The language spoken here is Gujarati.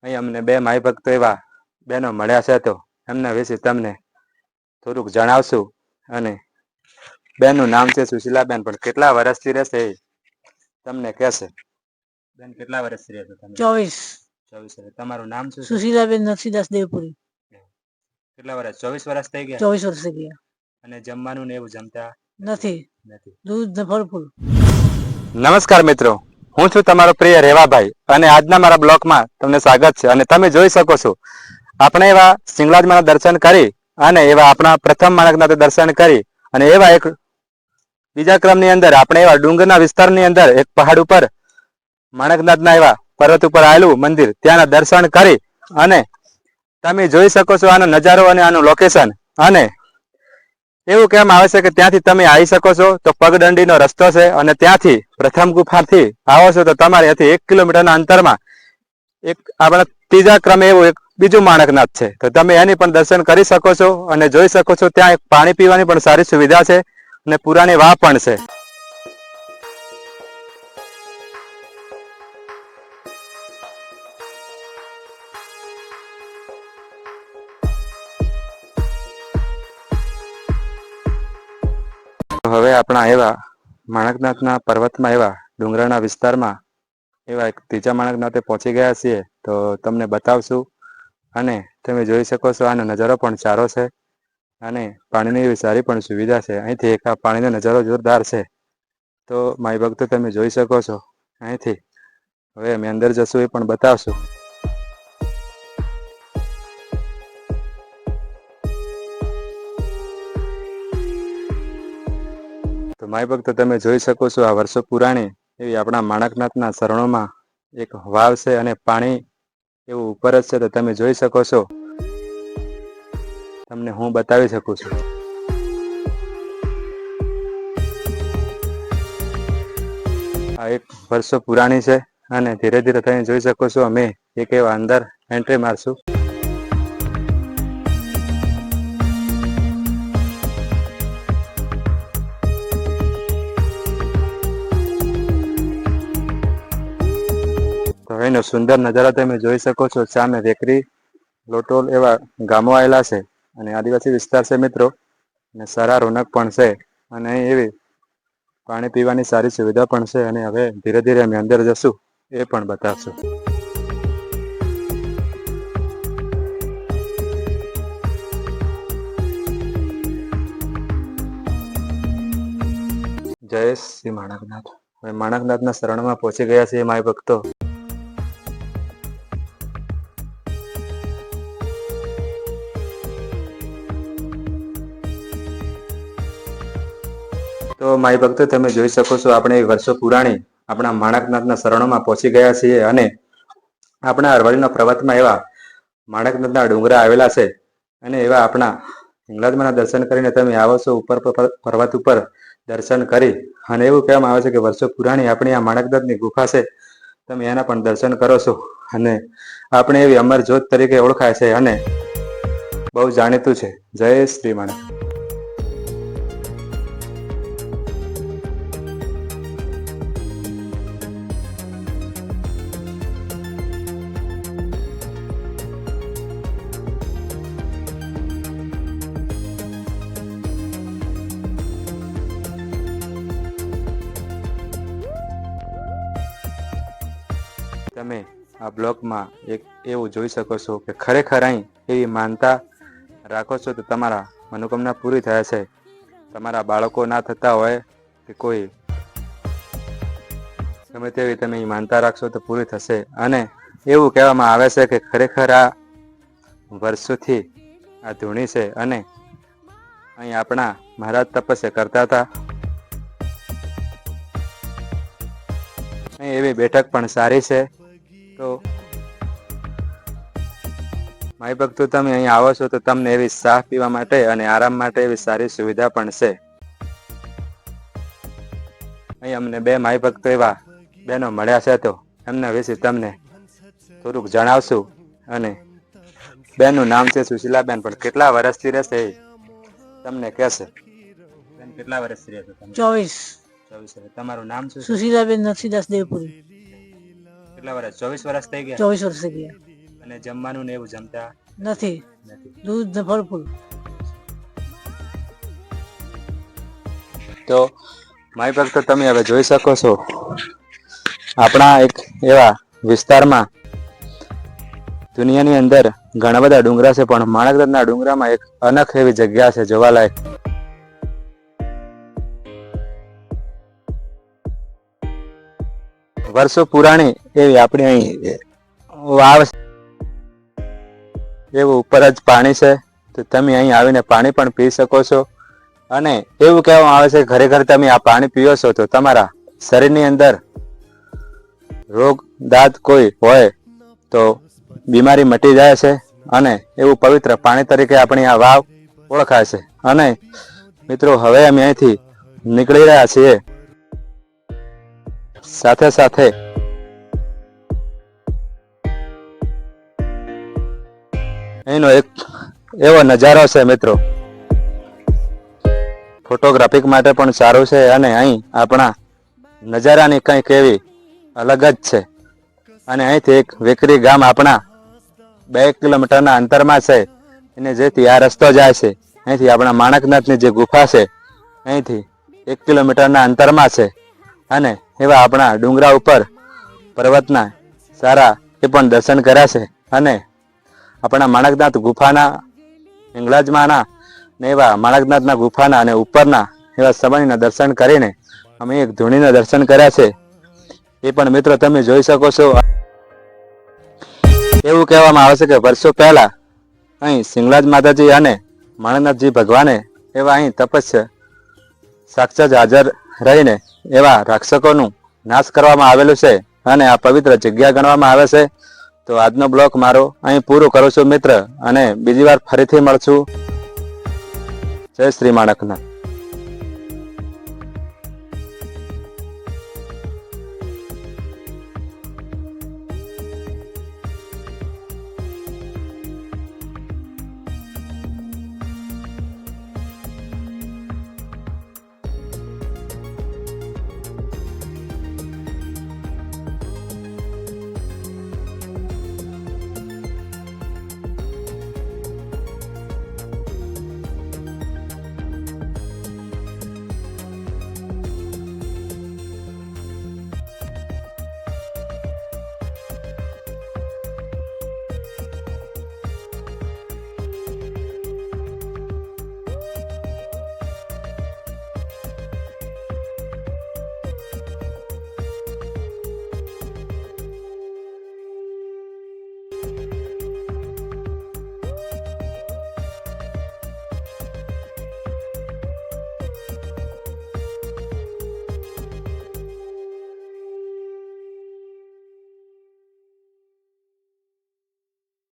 અહીં અમને બે માઈ ભક્તો એવા બહેનો મળ્યા છે, તો એમના વિશે તમને થોડુંક જણાવશું. અને બેનનું નામ છે સુશીલાબેન, પણ કેટલા વર્ષથી રહેશે એ તમને કહેશે. બેન, કેટલા વર્ષથી રહેશે તમે? 24. તમારું નામ શું? સુશીલાબેન નરસિંહદાસ દેવપુરી. કેટલા વર્ષ? 24 વર્ષ થઈ ગયા. 24 વર્ષ થઈ ગયા. અને જમવાનું ને એવું જમતા નથી. દૂધ ભરપૂર. નમસ્કાર મિત્રો, હું છું તમારો પ્રિય રેવાભાઈ અને આજના મારા બ્લોગમાં તમને સ્વાગત છે. અને તમે જોઈ શકો છો આપણે એવા સિંગલાજમાના દર્શન કરી અને એવા આપણા પ્રથમ માણકના દર્શન કરી અને એવા એક બીજા ક્રમની અંદર આપણે એવા ડુંગરના વિસ્તારની અંદર એક પહાડ ઉપર માણકનાથના એવા પર્વત ઉપર આવેલું મંદિર ત્યાંના દર્શન કરી અને તમે જોઈ શકો છો આનો નજારો અને આનું લોકેશન. અને એવું કહેવામાં આવે છે કે ત્યાંથી તમે આવી શકો છો તો પગદંડીનો રસ્તો છે, અને ત્યાંથી પ્રથમ ગુફાથી આવો છો તો તમારે ત્યાંથી 1 કિલોમીટરના અંતરમાં એક આપણા ત્રીજા ક્રમે એવું એક બીજું માણકનાથ છે, તો તમે એની પણ દર્શન કરી શકો છો. અને જોઈ શકો છો ત્યાં એક પાણી પીવાની પણ સારી સુવિધા છે અને પુરાણી વાવ પણ છે. હવે આપણા એવા માણકનાથના પર્વતમાં એવા ડુંગરાના વિસ્તારમાં એવા એક ત્રીજા માણકનાથે પહોંચી ગયા છીએ, તો તમને બતાવશું. અને તમે જોઈ શકો છો આનો નજારો પણ સારો છે અને પાણીની એવી સારી પણ સુવિધા છે. અહીંથી એક આ પાણીનો નજારો જોરદાર છે, તો માય ભક્તો તમે જોઈ શકો છો અહીંથી. હવે અમે અંદર જશું એ પણ બતાવશું. તો માય ભક્તો તમે જોઈ શકો છો આ વર્ષો પુરાણી એવી આપણા માણકનાથના શરણોમાં એક વાવ છે અને પાણી એવું ઉપર જ છે, તો તમે જોઈ શકો છો. તમને હું બતાવી શકું છું. આ એક વર્ષો પુરાણી છે અને ધીરે ધીરે તમે જોઈ શકો છો અમે એક એવા અંદર એન્ટ્રી મારશું. તો એનો સુંદર નજારો તમે જોઈ શકો છો. સામે વેકરી, લોટોલ એવા ગામો આવેલા છે અને આદિવાસી વિસ્તાર છે મિત્રો, અને સારા રોનક પણ છે. અને અહીં એવી પાણી પીવાની સારી સુવિધા પણ છે. અને હવે ધીરે ધીરે અમે અંદર જશું એ પણ બતાવશું. જય શ્રી માણકનાથ. હવે માણકનાથના શરણમાં પહોંચી ગયા છીએ માય ભક્તો. તો માય ભક્તો તમે જોઈ શકો છો આપણે વર્ષો પુરાણી આપણા માણકનાથના શરણોમાં પહોંચી ગયા છીએ. અને આપણા અરવલ્લીના પર્વતમાં એવા માણકનાથના ડુંગરા આવેલા છે. અને એવા આપણા હિંગલાજમાના દર્શન કરીને તમે આવો છો ઉપર પર્વત ઉપર દર્શન કરી. અને એવું કહેવામાં આવે છે કે વર્ષો પુરાણી આપણી આ માણકનાથની ગુફા છે, તમે એના પણ દર્શન કરો છો. અને આપણે એવી અમર જ્યોત તરીકે ઓળખાય છે અને બહુ જાણીતું છે. જય શ્રી માણક. તમે આ બ્લોગમાં એક એવું જોઈ શકો છો કે ખરેખર અહીં એવી માનતા રાખો છો તો તમારા મનોકામના પૂરી થાય છે. તમારા બાળકો ના થતા હોય કે કોઈ ગમે તેવી તમે માનતા રાખશો તો પૂરી થશે. અને એવું કહેવામાં આવે છે કે ખરેખર આ વર્ષોથી આ ધૂણી છે અને અહીં આપણા મહારાજ તપસ્યા કરતા હતા. અહીં એવી બેઠક પણ સારી છે. તો માય ભક્તો તમે અહીં આવો છો તો તમને એવી સાહ પીવા માટે અને આરામ માટે એવી સારી સુવિધા પણ છે. અહીં અમને બે માય ભક્તો એવા બહેનો મળ્યા છે, તો એમના વિશે તમને થોડુંક જણાવશું. અને બેનનું નામ છે સુશીલાબેન, પણ કેટલા વર્ષથી રહેશે એ તમને કહેશે. બેન, કેટલા વર્ષથી રહેશે તમે? 24. તમારું નામ શું? સુશીલાબેન નરસિંહદાસ દેવપુરી. કેટલા વર્ષ? 24 વર્ષ થઈ ગયા. 24 વર્ષ થઈ ગયા. અને જમવાનું ને એવું જમતા નથી. નથી. દૂધ ને ફળ ફૂલ. તો મારી ભક્તો તમે હવે જોઈ શકો છો આપણા એક એવા વિસ્તારમાં દુનિયાની અંદર ઘણા બધા ડુંગરા છે, પણ માણકનાથના ડુંગરામાં એક અનખ એવી જગ્યા છે જોવાલાયક. વર્ષો પુરાણી એવી આપણી અહીં વાવ એવું ઉપર જ પાણી છે, તો તમે અહીં આવીને પાણી પણ પી શકો છો. અને એવું કહેવામાં આવે છે ખરેખર તમે આ પાણી પીઓ છો તો તમારા શરીરની અંદર રોગ દાંત કોઈ હોય તો બીમારી મટી જાય છે. અને એવું પવિત્ર પાણી તરીકે આપણી આ વાવ ઓળખાય છે. અને મિત્રો હવે અમે અહીંથી નીકળી રહ્યા છીએ. સાથે સાથે અહીંનો એક એવો નજારો છે મિત્રો, ફોટોગ્રાફી માટે પણ સારું છે. અને અહીં આપણા નજારાની કંઈક એવી અલગ જ છે. અને અહીંથી એક વેકરી ગામ આપણા 2 કિલોમીટરના અંતરમાં છે. અને જેથી આ રસ્તો જાય છે અહીંથી આપણા માણકનાથની જે ગુફા છે અહીંથી 1 કિલોમીટરના અંતરમાં છે. અને એવા આપણા ડુંગરા ઉપર પર્વતના સારા એ પણ દર્શન કર્યા છે. અને આપણા માણકનાથ ગુફાના હિંગળાજમાંના ને એવા માણકનાથના ગુફાના અને ઉપરના એવા સમયના દર્શન કરીને અમે એક ધૂણીના દર્શન કર્યા છે. એ પણ મિત્રો તમે જોઈ શકો છો. એવું કહેવામાં આવે છે કે વર્ષો પહેલા અહીં સિંગલાજ માતાજી અને માણકનાથજી ભગવાને એવા અહીં તપસ્યા સાક્ષાત હાજર રહીને એવા રાક્ષકોનું નાશ કરવામાં આવેલું છે. અને આ પવિત્ર જગ્યા ગણવામાં આવે છે. તો આજનો બ્લોગ મારો અહીં પૂરો કરું છું મિત્ર, અને બીજી વાર ફરીથી મળશું. જય શ્રી માણકનાથ.